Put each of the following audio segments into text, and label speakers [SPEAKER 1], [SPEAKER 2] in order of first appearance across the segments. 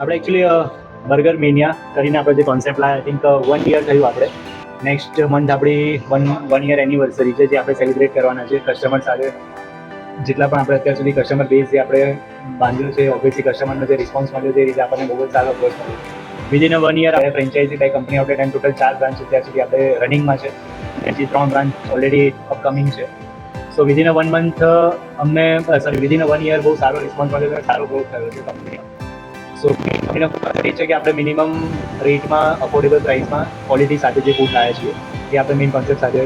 [SPEAKER 1] આપણે actually burger Maniya કરીને આપણે જે કોન્સેપ્ટ લાવ્યા, આઈ થિંક 1 યર થયું. આપણે નેક્સ્ટ મંથ આપણી વન યર એનિવર્સરી છે, જે આપણે સેલિબ્રેટ કરવાના છે કસ્ટમર સાથે. જેટલા પણ આપણે અત્યાર સુધી કસ્ટમર બેઝ જે આપણે બાંધ્યું છે, ઓબ્વિયસલી કસ્ટમરનો જે રિસ્પોન્સ મળ્યો છે એ રીતે આપણને બહુ જ સારો અપ્રોચ મળ્યો. વિધિન 1 યર આપણે franchise by company outlet and total 4 branch અત્યાર સુધી આપણે રનિંગમાં છે, એથી 3 બ્રાન્ચ ઓલરેડી અપકમિંગ છે. સો વિધિન 1 મંથ અમને વિધિન 1 યર બહુ સારો રિસ્પોન્સ મળ્યો છે, સારો ગ્રોથ થયો છે કંપનીનો. સો કંપનીનો ફોકસ એ છે કે આપણે મિનિમમ રેટમાં અફોર્ડેબલ પ્રાઇસમાં ક્વોલિટી સાથે જે ફૂડ લાવ્યા છીએ એ આપણે મેઇન કોન્સેપ્ટ સાથે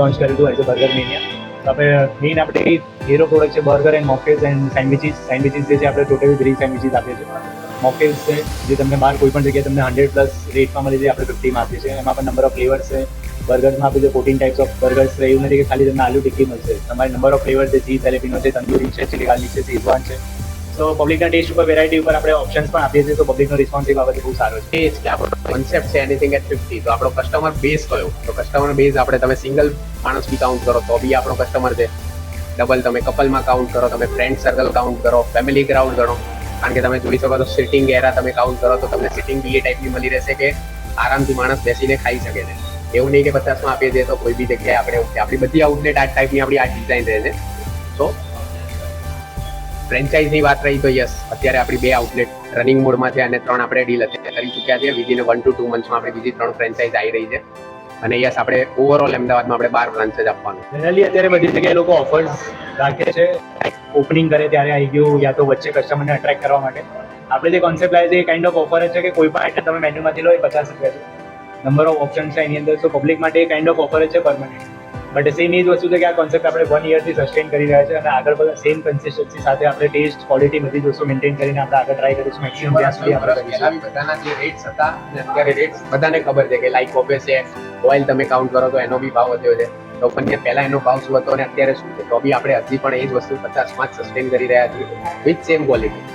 [SPEAKER 1] લોન્ચ કર્યું હતું એઝ અ બર્ગર મેનિયા. તો આપણે મેઇન આપણી હીરો પ્રોડક્ટ છે બર્ગર એન્ડ મોકટેલ્સ એન્ડ સેન્ડવિચીસ જે છે આપણે ટોટલી 3 સેન્ડવિચીસ આપીએ છીએ. મોકટેલ્સ છે જે તમને બહાર કોઈ પણ જગ્યાએ તમને 100+ રેટમાં મળી જાય, આપણે 50માં આપીએ છીએ. એમાં પણ નંબર ઓફ ફ્લેવર્સ છે. બર્ગરમાં આપીએ છીએ 14 ટાઈપ્સ ઓફ બર્ગર્સ છે. એવું નથી કે ખાલી તમને આલુ ટિક્કી મળશે, તમારે નંબર ઓફ ફ્લેવર છે, ચીઝ એલેપિનો છે, તંદૂરી છે, ચીલી ગાર્લિક છે, શેઝવાન છે. તો પબ્લિકના ટેસ્ટ ઉપર, વેરાયટી ઉપર આપણે ઓપ્શન્સ પણ આપીએ છીએ. તો પબ્લિકનો રિસ્પોન્સ એ બાબતે બહુ સારો છે.
[SPEAKER 2] એ જ કે આપણો કોન્સેપ્ટ છે એનીથિંગ એટ 50. તો આપણો કસ્ટમર બેઝ કયો? તો કસ્ટમર બેઝ આપણે તમે સિંગલ માણસ બી કાઉન્ટ કરો તો બી આપણો કસ્ટમર છે. ડબલ તમે કપલમાં કાઉન્ટ કરો, તમે ફ્રેન્ડ સર્કલ કાઉન્ટ કરો, ફેમિલી ક્રાઉડ ગણો. કારણ કે તમે જોઈ શકો તો સિટિંગ એરા તમે કાઉન્ટ કરો તો તમને સિટિંગ બી એ ટાઈપની મળી રહેશે કે આરામથી માણસ બેસીને ખાઈ શકે છે. એવું નહીં કે 50માં આપીએ છીએ તો કોઈ બી જગ્યાએ આપણે આપણી બધી આઉટલેટ આ ટાઈપની આપણી આ ડિઝાઇન રહે છે. તો ફ્રેન્ચાઇઝની વાત રહી તો યસ, અત્યારે આપણી 2 આઉટલેટ રનિંગ મોડમાં છે અને 3 આપણે ડીલ અત્યારે કરી ચૂક્યા છીએ. વિધિન 1 to 2 મંથમાં આપણે બીજી 3 ફ્રેન્ચાઇઝ આવી રહી છે. અને યસ, આપણે ઓવરઓલ અમદાવાદમાં આપણે 12 બ્રાન્ચેસ આપવાનું.
[SPEAKER 1] જનરલી અત્યારે બધી જગ્યાએ લોકો ઓફર્સ રાખે છે, ઓપનિંગ કરે ત્યારે આવી ગયું, યા તો વચ્ચે કસ્ટમરને અટ્રેક્ટ કરવા માટે. આપણે જે કોન્સેપ્ટ લાવે છે એ કાઇન્ડ ઓફ ઓફર જ છે કે કોઈ પણ આઈટમ તમે મેન્યુમાંથી લો એ 50 રૂપિયા છે. નંબર ઓફ ઓપ્શન છે એની અંદર. સો પબ્લિક માટે એ કાઇન્ડ ઓફ ઓફર જ છે પરમનન્ટ. બટ સેમ એ જ વસ્તુ છે કે આ કોન્સેપ્ટ આપણે 1 યરથી સસ્ટેન કરી રહ્યા છે અને આગળ બધા સેમ કન્સિસ્ટન્સી સાથે આપણે ટેસ્ટ, ક્વોલિટી બધી વસ્તુ મેન્ટેન કરીને આપણે આગળ ટ્રાય કરીશું મેક્સિમમ જ્યાં સુધી આપણે કરીશું.
[SPEAKER 2] બધાના જે રેટ્સ હતા અને અત્યારે રેટ્સ બધાને ખબર છે કે લાઈક ઓબે છે, ઓઇલ તમે કાઉન્ટ કરો તો એનો બી ભાવ વધ્યો છે. તો પણ પહેલા એનો ભાવ શું હતો અને અત્યારે શું છે, તો બી આપણે હજી પણ એ જ વસ્તુ 50માં જ સસ્ટેન કરી રહ્યા છીએ વિથ સેમ ક્વોલિટી.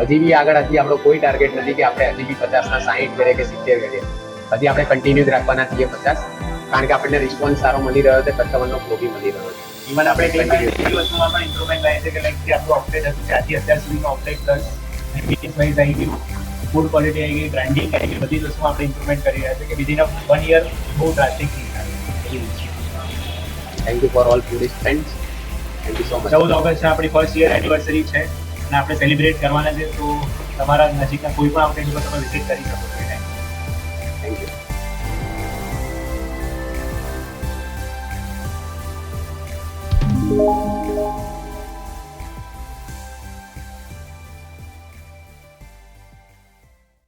[SPEAKER 2] હજી બી આગળ આપણો કોઈ ટાર્ગેટ નથી કે આપણે હજી બી 50ના 60 કરીએ કે 70 કરીએ. હજી આપણે કન્ટિન્યુ જ રાખવાના છીએ 50, કારણ કે આપણને રિસ્પોન્સ સારો મળી રહ્યો છે, કસ્ટમરનો ફ્લો બી મળી રહ્યો છે.
[SPEAKER 1] ઇવન આપણે વસ્તુમાં પણ ઇમ્પ્રુવમેન્ટ લાવી છે કે લાઈક જે આપણું આઉટલેટ હતું ત્યાંથી અત્યાર સુધીનું આઉટલેટ પ્લસ બિઝનેસ વાઇઝ આવી ગયું, ફૂડ ક્વોલિટી આવી ગઈ, બ્રાન્ડિંગ આવી ગઈ, બધી વસ્તુમાં આપણે ઇમ્પ્રુવમેન્ટ કરી રહ્યા છે કે વિધિન 1 યર બહુ ડ્રાસ્ટિક ચેન્જ આવી.
[SPEAKER 2] Thank you for all tourist friends. Thank you so much.
[SPEAKER 1] 14 August આપણી ફર્સ્ટ યર એનિવર્સરી છે અને આપણે સેલિબ્રેટ કરવાના છે. તો તમારા નજીકના કોઈ પણ આઉટલેટ ઉપર તમે વિઝિટ કરી શકો છો.
[SPEAKER 2] Thank you.